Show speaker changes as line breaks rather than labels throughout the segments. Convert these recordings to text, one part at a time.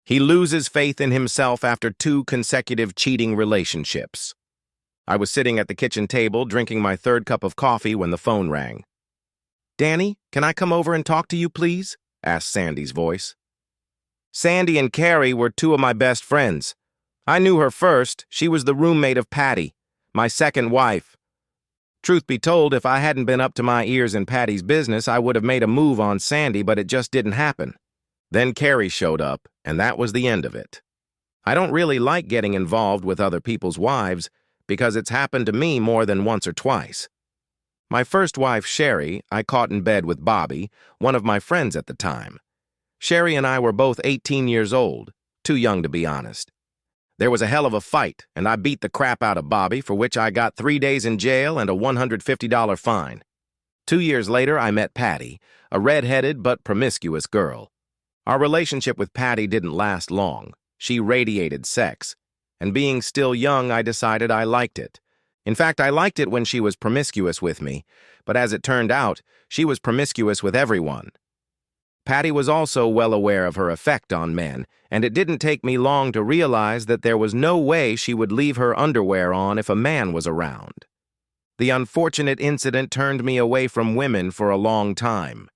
He loses faith in himself after 2 consecutive cheating relationships. I was sitting at the kitchen table drinking my 3rd cup of coffee when the phone rang. "Danny, can I come over and talk to you, please?" asked Sandy's voice. Sandy and Carrie were 2 of my best friends. I knew her first. She was the roommate of Patty, my 2nd wife. Truth be told, if I hadn't been up to my ears in Patty's business, I would have made a move on Sandy, but it just didn't happen. Then Carrie showed up, and that was the end of it. I don't really like getting involved with other people's wives because it's happened to me more than once or twice. My first wife, Sherry, I caught in bed with Bobby, one of my friends at the time. Sherry and I were both 18 years old, too young to be honest. There was a hell of a fight, and I beat the crap out of Bobby, for which I got 3 days in jail and a $150 fine. 2 years later, I met Patty, a red-headed but promiscuous girl. Our relationship with Patty didn't last long. She radiated sex, and being still young, I decided I liked it. In fact, I liked it when she was promiscuous with me, but as it turned out, she was promiscuous with everyone. Patty was also well aware of her effect on men, and it didn't take me long to realize that there was no way she would leave her underwear on if a man was around. The unfortunate incident turned me away from women for a long time.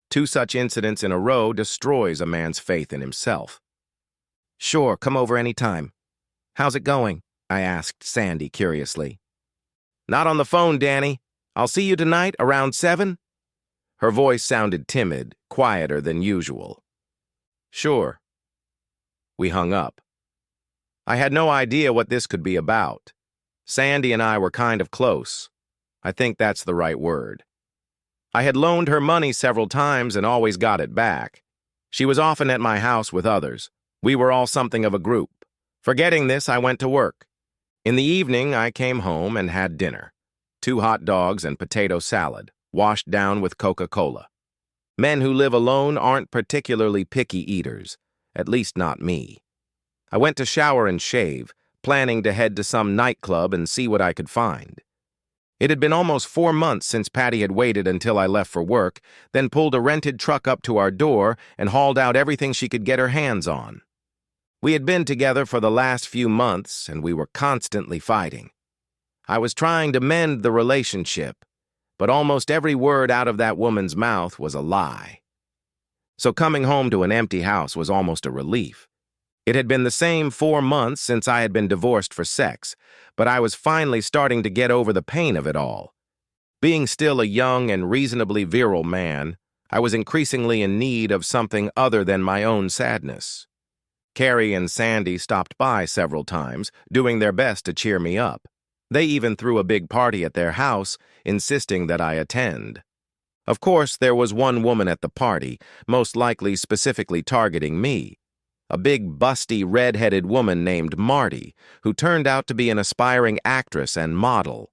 2 such incidents in a row destroys a man's faith in himself. "Sure, come over any time. How's it going?" I asked Sandy curiously. "Not on the phone, Danny. I'll see you tonight around 7? Her voice sounded timid, quieter than usual. "Sure." We hung up. I had no idea what this could be about. Sandy and I were kind of close. I think that's the right word. I had loaned her money several times and always got it back. She was often at my house with others. We were all something of a group. Forgetting this, I went to work. In the evening, I came home and had dinner. 2 hot dogs and potato salad, washed down with Coca-Cola. Men who live alone aren't particularly picky eaters, at least not me. I went to shower and shave, planning to head to some nightclub and see what I could find. It had been almost 4 months since Patty had waited until I left for work, then pulled a rented truck up to our door and hauled out everything she could get her hands on. We had been together for the last few months, and we were constantly fighting. I was trying to mend the relationship, but almost every word out of that woman's mouth was a lie. So coming home to an empty house was almost a relief. It had been the same 4 months since I had been divorced for sex, but I was finally starting to get over the pain of it all. Being still a young and reasonably virile man, I was increasingly in need of something other than my own sadness. Carrie and Sandy stopped by several times, doing their best to cheer me up. They even threw a big party at their house, insisting that I attend. Of course, there was one woman at the party, most likely specifically targeting me. A big, busty, red-headed woman named Marty, who turned out to be an aspiring actress and model.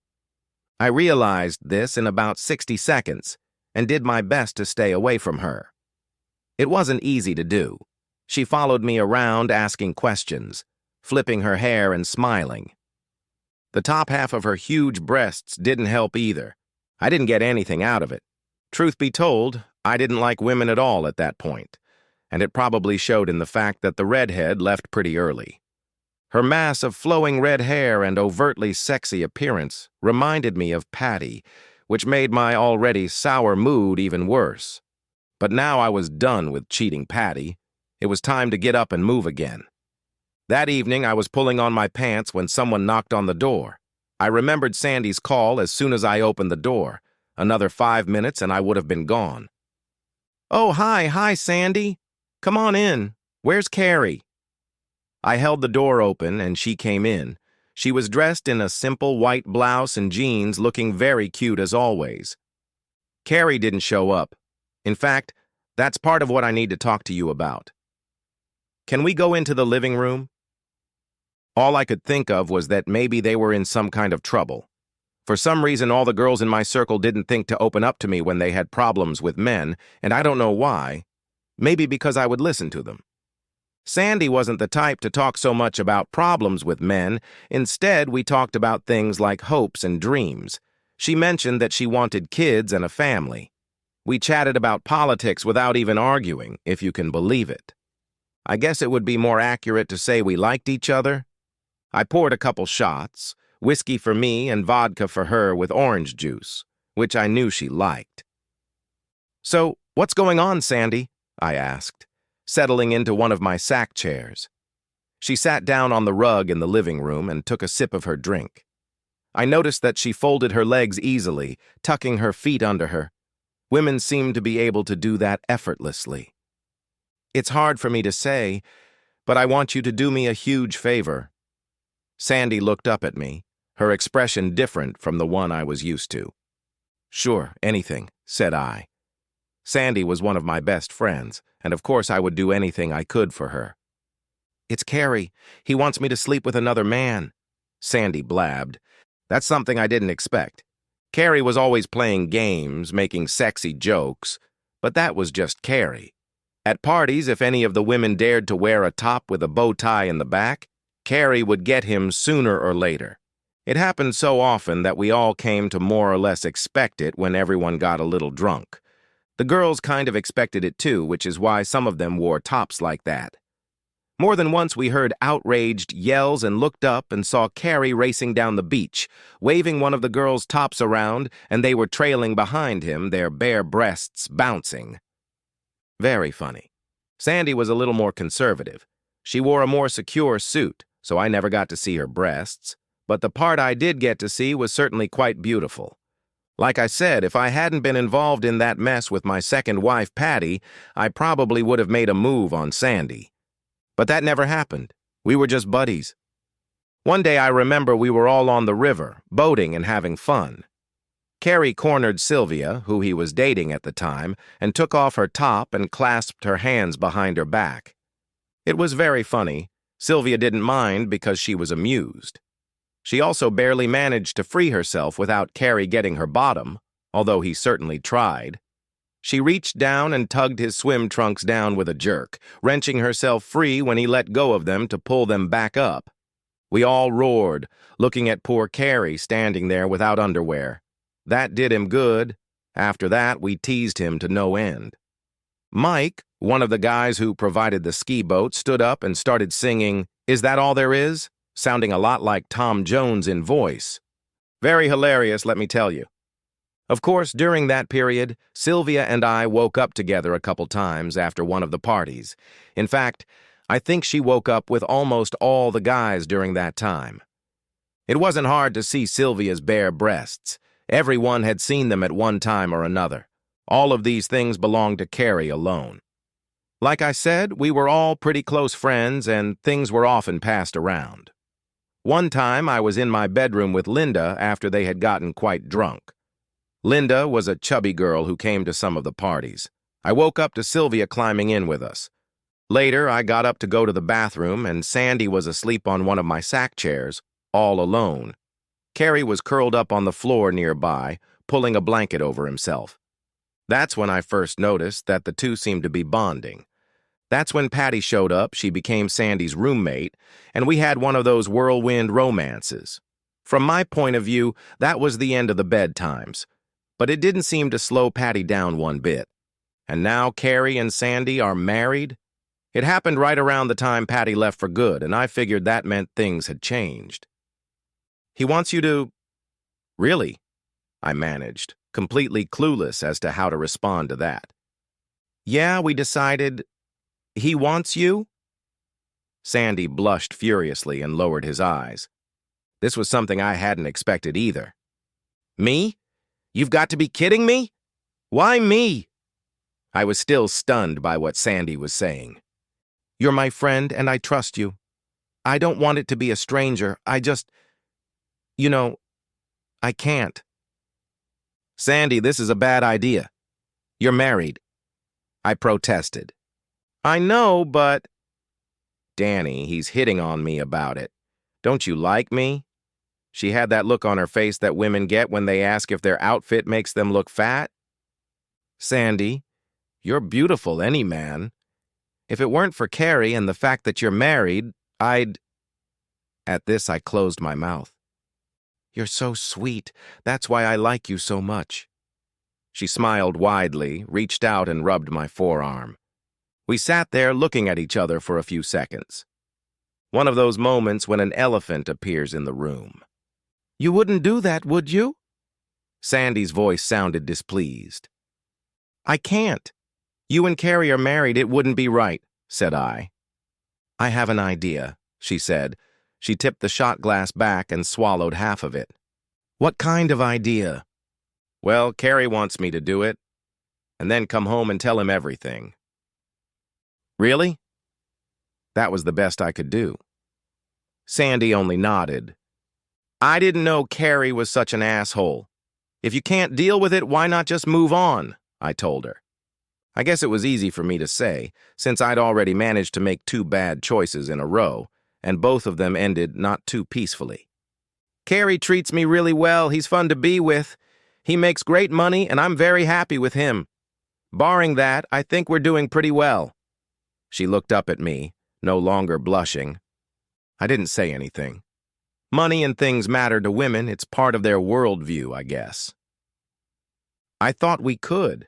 I realized this in about 60 seconds and did my best to stay away from her. It wasn't easy to do. She followed me around asking questions, flipping her hair and smiling. The top half of her huge breasts didn't help either. I didn't get anything out of it. Truth be told, I didn't like women at all at that point, and it probably showed in the fact that the redhead left pretty early. Her mass of flowing red hair and overtly sexy appearance reminded me of Patty, which made my already sour mood even worse. But now I was done with cheating Patty. It was time to get up and move again. That evening, I was pulling on my pants when someone knocked on the door. I remembered Sandy's call as soon as I opened the door. Another 5 minutes and I would have been gone. "Oh, hi, Sandy. Come on in. Where's Carrie?" I held the door open and she came in. She was dressed in a simple white blouse and jeans, looking very cute as always. Carrie didn't show up. In fact, that's part of what I need to talk to you about. Can we go into the living room? All I could think of was that maybe they were in some kind of trouble. For some reason, all the girls in my circle didn't think to open up to me when they had problems with men, and I don't know why. Maybe because I would listen to them. Sandy wasn't the type to talk so much about problems with men. Instead, we talked about things like hopes and dreams. She mentioned that she wanted kids and a family. We chatted about politics without even arguing, if you can believe it. I guess it would be more accurate to say we liked each other. I poured a couple shots, whiskey for me and vodka for her with orange juice, which I knew she liked. "So, what's going on, Sandy?" I asked, settling into one of my sack chairs. She sat down on the rug in the living room and took a sip of her drink. I noticed that she folded her legs easily, tucking her feet under her. Women seem to be able to do that effortlessly. "It's hard for me to say, but I want you to do me a huge favor." Sandy looked up at me, her expression different from the one I was used to. "Sure, anything," said I. Sandy was one of my best friends, and of course I would do anything I could for her. "It's Carrie. He wants me to sleep with another man," Sandy blabbed. That's something I didn't expect. Carrie was always playing games, making sexy jokes, but that was just Carrie. At parties, if any of the women dared to wear a top with a bow tie in the back, Carrie would get him sooner or later. It happened so often that we all came to more or less expect it when everyone got a little drunk. The girls kind of expected it too, which is why some of them wore tops like that. More than once we heard outraged yells and looked up and saw Carrie racing down the beach, waving one of the girls' tops around, and they were trailing behind him, their bare breasts bouncing. Very funny. Sandy was a little more conservative. She wore a more secure suit, so I never got to see her breasts, but the part I did get to see was certainly quite beautiful. Like I said, if I hadn't been involved in that mess with my second wife, Patty, I probably would have made a move on Sandy. But that never happened. We were just buddies. One day I remember we were all on the river, boating and having fun. Carrie cornered Sylvia, who he was dating at the time, and took off her top and clasped her hands behind her back. It was very funny. Sylvia didn't mind because she was amused. She also barely managed to free herself without Carrie getting her bottom, although he certainly tried. She reached down and tugged his swim trunks down with a jerk, wrenching herself free when he let go of them to pull them back up. We all roared, looking at poor Carrie standing there without underwear. That did him good. After that, we teased him to no end. Mike, one of the guys who provided the ski boat, stood up and started singing, "Is That All There Is?" sounding a lot like Tom Jones in voice. Very hilarious, let me tell you. Of course, during that period, Sylvia and I woke up together a couple times after one of the parties. In fact, I think she woke up with almost all the guys during that time. It wasn't hard to see Sylvia's bare breasts. Everyone had seen them at one time or another. All of these things belonged to Carrie alone. Like I said, we were all pretty close friends and things were often passed around. One time I was in my bedroom with Linda after they had gotten quite drunk. Linda was a chubby girl who came to some of the parties. I woke up to Sylvia climbing in with us. Later, I got up to go to the bathroom, and Sandy was asleep on one of my sack chairs, all alone. Carrie was curled up on the floor nearby, pulling a blanket over himself. That's when I first noticed that the two seemed to be bonding. That's when Patty showed up, she became Sandy's roommate, and we had one of those whirlwind romances. From my point of view, that was the end of the bedtimes. But it didn't seem to slow Patty down one bit. And now Carrie and Sandy are married? It happened right around the time Patty left for good, and I figured that meant things had changed. "He wants you to—" "Really?" I managed, completely clueless as to how to respond to that. "Yeah, we decided. He wants you?" Sandy blushed furiously and lowered his eyes. This was something I hadn't expected either. "Me? You've got to be kidding me? Why me?" I was still stunned by what Sandy was saying. "You're my friend and I trust you. I don't want it to be a stranger. I just, I can't." "Sandy, this is a bad idea. You're married." I protested. "I know, but—" "Danny, he's hitting on me about it. Don't you like me?" She had that look on her face that women get when they ask if their outfit makes them look fat. "Sandy, you're beautiful, any man. If it weren't for Carrie and the fact that you're married, I'd—" At this, I closed my mouth. "You're so sweet. That's why I like you so much." She smiled widely, reached out and rubbed my forearm. We sat there looking at each other for a few seconds. One of those moments when an elephant appears in the room. "You wouldn't do that, would you?" Sandy's voice sounded displeased. "I can't. You and Carrie are married, it wouldn't be right," said I. "I have an idea," she said. She tipped the shot glass back and swallowed half of it. "What kind of idea?" "Well, Carrie wants me to do it, and then come home and tell him everything." "Really?" That was the best I could do. Sandy only nodded. "I didn't know Carrie was such an asshole. If you can't deal with it, why not just move on?" I told her. I guess it was easy for me to say, since I'd already managed to make 2 bad choices in a row, and both of them ended not too peacefully. "Carrie treats me really well. He's fun to be with. He makes great money, and I'm very happy with him. Barring that, I think we're doing pretty well." She looked up at me, no longer blushing. I didn't say anything. Money and things matter to women. It's part of their worldview, I guess. "I thought we could.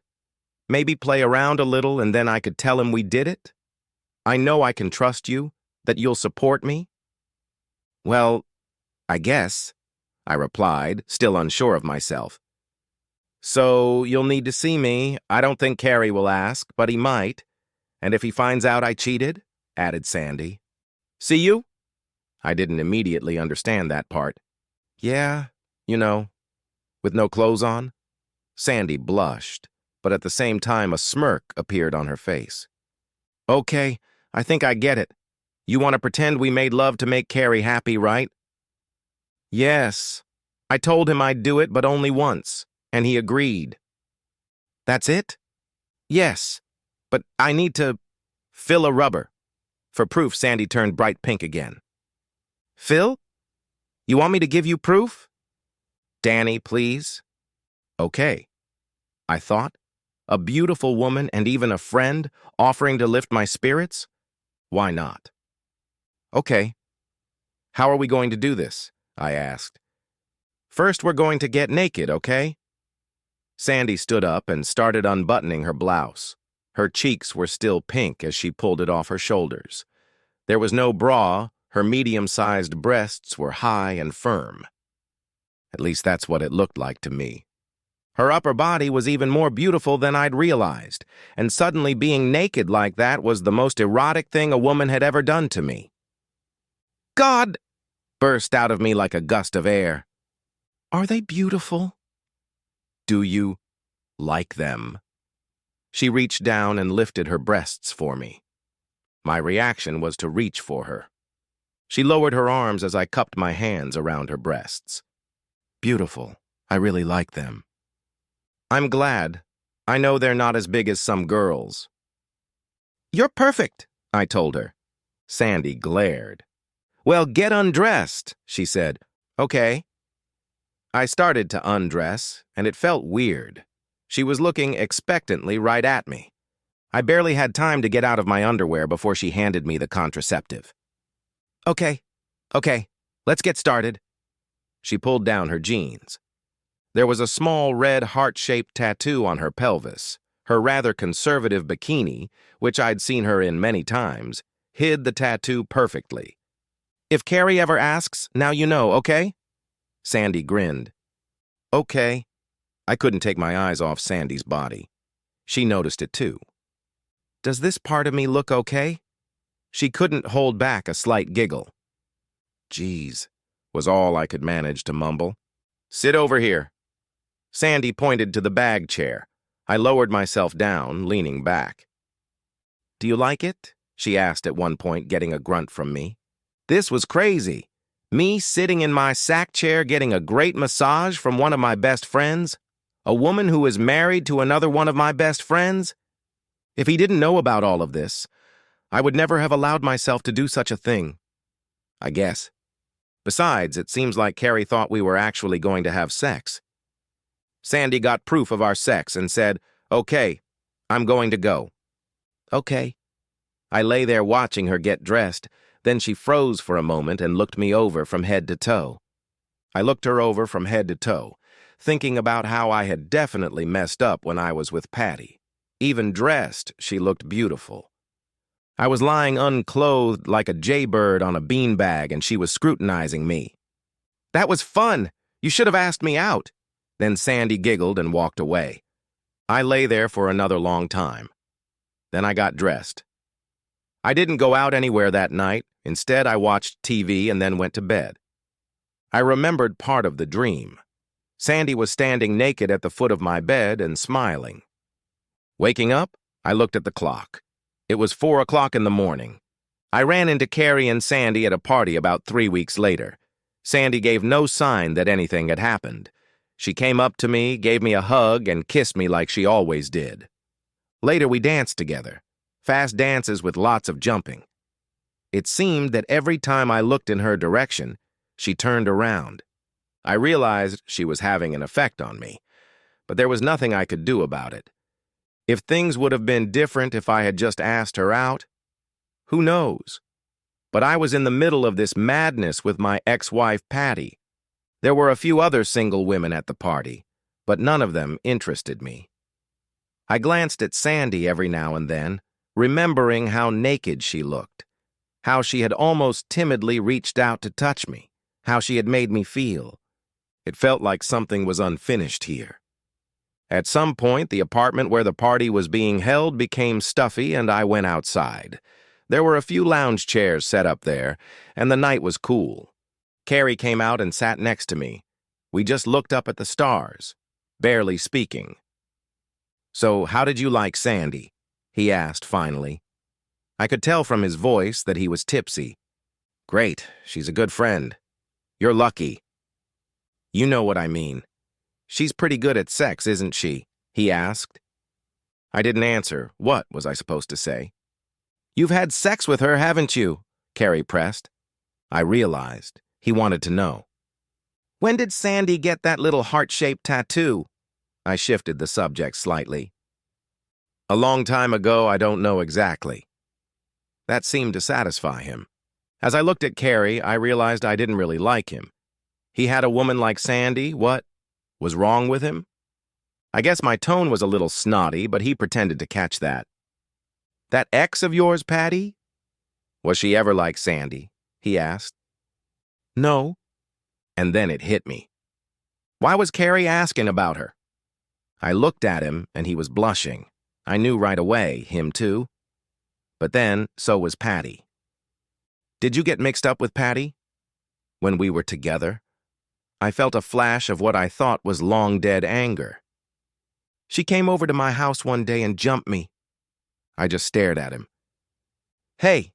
Maybe play around a little and then I could tell him we did it. I know I can trust you, that you'll support me." "Well, I guess," I replied, still unsure of myself. "So you'll need to see me. I don't think Carrie will ask, but he might. And if he finds out I cheated," added Sandy. "See you?" I didn't immediately understand that part. "Yeah, with no clothes on?" Sandy blushed, but at the same time a smirk appeared on her face. "Okay, I think I get it. You want to pretend we made love to make Carrie happy, right?" "Yes. I told him I'd do it, but only once, and he agreed." "That's it?" "Yes, but I need to fill a rubber." For proof, Sandy turned bright pink again. "Phil? You want me to give you proof?" "Danny, please." "Okay," I thought. A beautiful woman and even a friend offering to lift my spirits? Why not? "Okay. How are we going to do this?" I asked. "First, we're going to get naked, okay?" Sandy stood up and started unbuttoning her blouse. Her cheeks were still pink as she pulled it off her shoulders. There was no bra. Her medium-sized breasts were high and firm. At least that's what it looked like to me. Her upper body was even more beautiful than I'd realized, and suddenly being naked like that was the most erotic thing a woman had ever done to me. "God!" burst out of me like a gust of air. "Are they beautiful?" "Do you like them?" She reached down and lifted her breasts for me. My reaction was to reach for her. She lowered her arms as I cupped my hands around her breasts. "Beautiful. I really like them." "I'm glad. I know they're not as big as some girls." "You're perfect," I told her. Sandy glared. "Well, get undressed," she said. "Okay." I started to undress, and it felt weird. She was looking expectantly right at me. I barely had time to get out of my underwear before she handed me the contraceptive. Okay, let's get started." She pulled down her jeans. There was a small red heart-shaped tattoo on her pelvis. Her rather conservative bikini, which I'd seen her in many times, hid the tattoo perfectly. "If Carrie ever asks, now you know, okay?" Sandy grinned. "Okay." I couldn't take my eyes off Sandy's body. She noticed it too. "Does this part of me look okay?" She couldn't hold back a slight giggle. "Geez," was all I could manage to mumble. "Sit over here." Sandy pointed to the bag chair. I lowered myself down, leaning back. "Do you like it?" she asked at one point, getting a grunt from me. This was crazy. Me sitting in my sack chair getting a great massage from one of my best friends? A woman who is married to another one of my best friends? If he didn't know about all of this, I would never have allowed myself to do such a thing. I guess. Besides, it seems like Carrie thought we were actually going to have sex. Sandy got proof of our sex and said, "Okay, I'm going to go." "Okay." I lay there watching her get dressed, then she froze for a moment and looked me over from head to toe. I looked her over from head to toe, thinking about how I had definitely messed up when I was with Patty. Even dressed, she looked beautiful. I was lying unclothed like a jaybird on a beanbag, and she was scrutinizing me. "That was fun. You should have asked me out." Then Sandy giggled and walked away. I lay there for another long time. Then I got dressed. I didn't go out anywhere that night. Instead, I watched TV and then went to bed. I remembered part of the dream. Sandy was standing naked at the foot of my bed and smiling. Waking up, I looked at the clock. It was 4 o'clock in the morning. I ran into Carrie and Sandy at a party about 3 weeks later. Sandy gave no sign that anything had happened. She came up to me, gave me a hug, and kissed me like she always did. Later, we danced together. Fast dances with lots of jumping. It seemed that every time I looked in her direction, she turned around. I realized she was having an effect on me, but there was nothing I could do about it. If things would have been different if I had just asked her out, who knows? But I was in the middle of this madness with my ex-wife, Patty. There were a few other single women at the party, but none of them interested me. I glanced at Sandy every now and then, remembering how naked she looked, how she had almost timidly reached out to touch me, how she had made me feel. It felt like something was unfinished here. At some point, the apartment where the party was being held became stuffy, and I went outside. There were a few lounge chairs set up there, and the night was cool. Carrie came out and sat next to me. We just looked up at the stars, barely speaking. "So, how did you like Sandy?" he asked finally. I could tell from his voice that he was tipsy. "Great, she's a good friend. You're lucky." "You know what I mean. She's pretty good at sex, isn't she?" he asked. I didn't answer. What was I supposed to say? "You've had sex with her, haven't you?" Carrie pressed. I realized he wanted to know. "When did Sandy get that little heart-shaped tattoo?" I shifted the subject slightly. "A long time ago, I don't know exactly." That seemed to satisfy him. As I looked at Carrie, I realized I didn't really like him. He had a woman like Sandy. What was wrong with him? I guess my tone was a little snotty, but he pretended to catch that. "That ex of yours, Patty? Was she ever like Sandy?" he asked. "No." And then it hit me. Why was Carrie asking about her? I looked at him, and he was blushing. I knew right away, him too. But then, so was Patty. "Did you get mixed up with Patty?" "When we were together?" I felt a flash of what I thought was long-dead anger. "She came over to my house one day and jumped me." I just stared at him. "Hey,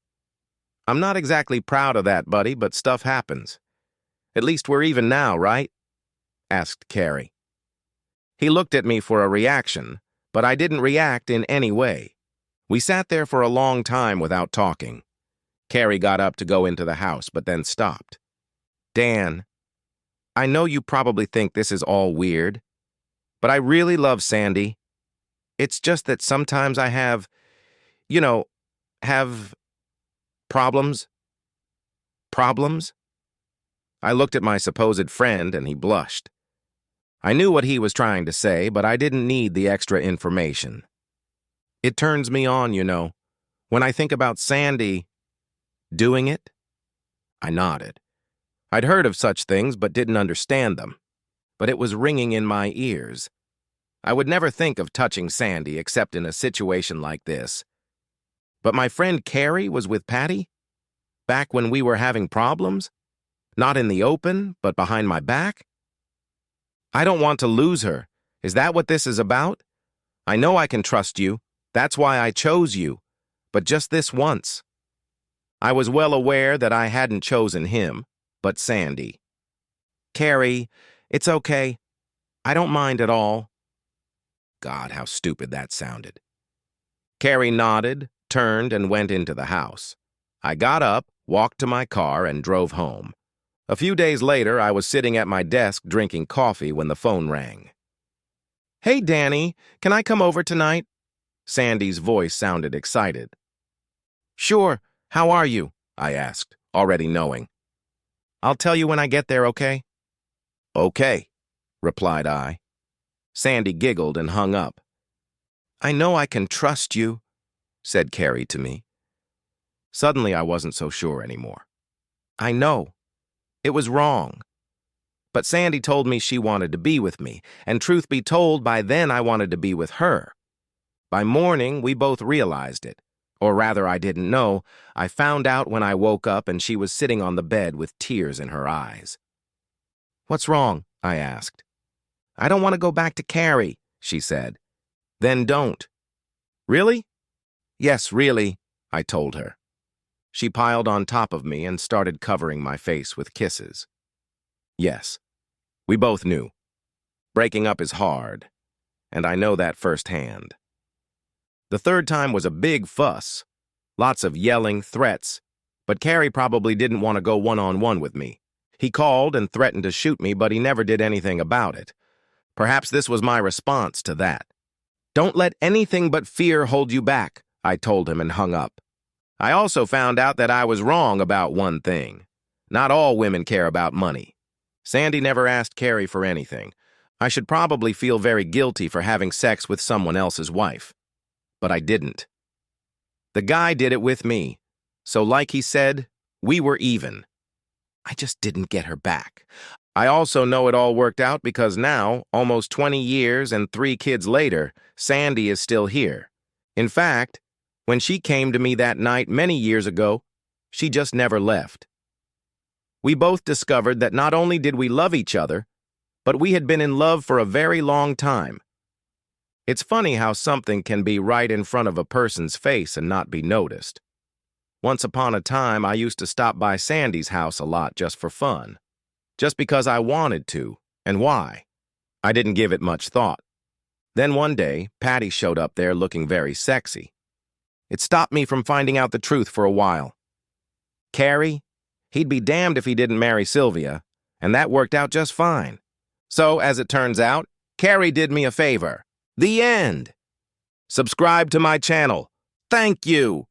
I'm not exactly proud of that, buddy, but stuff happens. At least we're even now, right?" asked Carrie. He looked at me for a reaction, but I didn't react in any way. We sat there for a long time without talking. Carrie got up to go into the house, but then stopped. "Dan, I know you probably think this is all weird, but I really love Sandy. It's just that sometimes I have problems." Problems? I looked at my supposed friend, and he blushed. I knew what he was trying to say, but I didn't need the extra information. "It turns me on, when I think about Sandy doing it." I nodded. I'd heard of such things, but didn't understand them. But it was ringing in my ears. I would never think of touching Sandy except in a situation like this. But my friend Carrie was with Patty? Back when we were having problems? Not in the open, but behind my back? I don't want to lose her. Is that what this is about? I know I can trust you. That's why I chose you. But just this once. I was well aware that I hadn't chosen him, but Sandy. "Carrie, it's okay. I don't mind at all." God, how stupid that sounded. Carrie nodded, turned, and went into the house. I got up, walked to my car, and drove home. A few days later, I was sitting at my desk drinking coffee when the phone rang. "Hey, Danny, can I come over tonight?" Sandy's voice sounded excited. "Sure, how are you?" I asked, already knowing. "I'll tell you when I get there, okay?" "Okay," replied I. Sandy giggled and hung up. "I know I can trust you," said Carrie to me. Suddenly, I wasn't so sure anymore. I know. It was wrong. But Sandy told me she wanted to be with me, and truth be told, by then I wanted to be with her. By morning, we both realized it. Or rather, I didn't know. I found out when I woke up and she was sitting on the bed with tears in her eyes. "What's wrong?" I asked. "I don't want to go back to Carrie," she said. "Then don't." "Really?" "Yes, really," I told her. She piled on top of me and started covering my face with kisses. Yes, we both knew. Breaking up is hard, and I know that firsthand. The third time was a big fuss. Lots of yelling, threats, but Carrie probably didn't want to go one-on-one with me. He called and threatened to shoot me, but he never did anything about it. Perhaps this was my response to that. "Don't let anything but fear hold you back," I told him and hung up. I also found out that I was wrong about one thing. Not all women care about money. Sandy never asked Carrie for anything. I should probably feel very guilty for having sex with someone else's wife. But I didn't. The guy did it with me. So like he said, we were even. I just didn't get her back. I also know it all worked out because now, almost 20 years and 3 kids later, Sandy is still here. In fact, when she came to me that night many years ago, she just never left. We both discovered that not only did we love each other, but we had been in love for a very long time. It's funny how something can be right in front of a person's face and not be noticed. Once upon a time, I used to stop by Sandy's house a lot just for fun. Just because I wanted to, and why. I didn't give it much thought. Then one day, Patty showed up there looking very sexy. It stopped me from finding out the truth for a while. Carrie? He'd be damned if he didn't marry Sylvia, and that worked out just fine. So, as it turns out, Carrie did me a favor. The end. Subscribe to my channel. Thank you.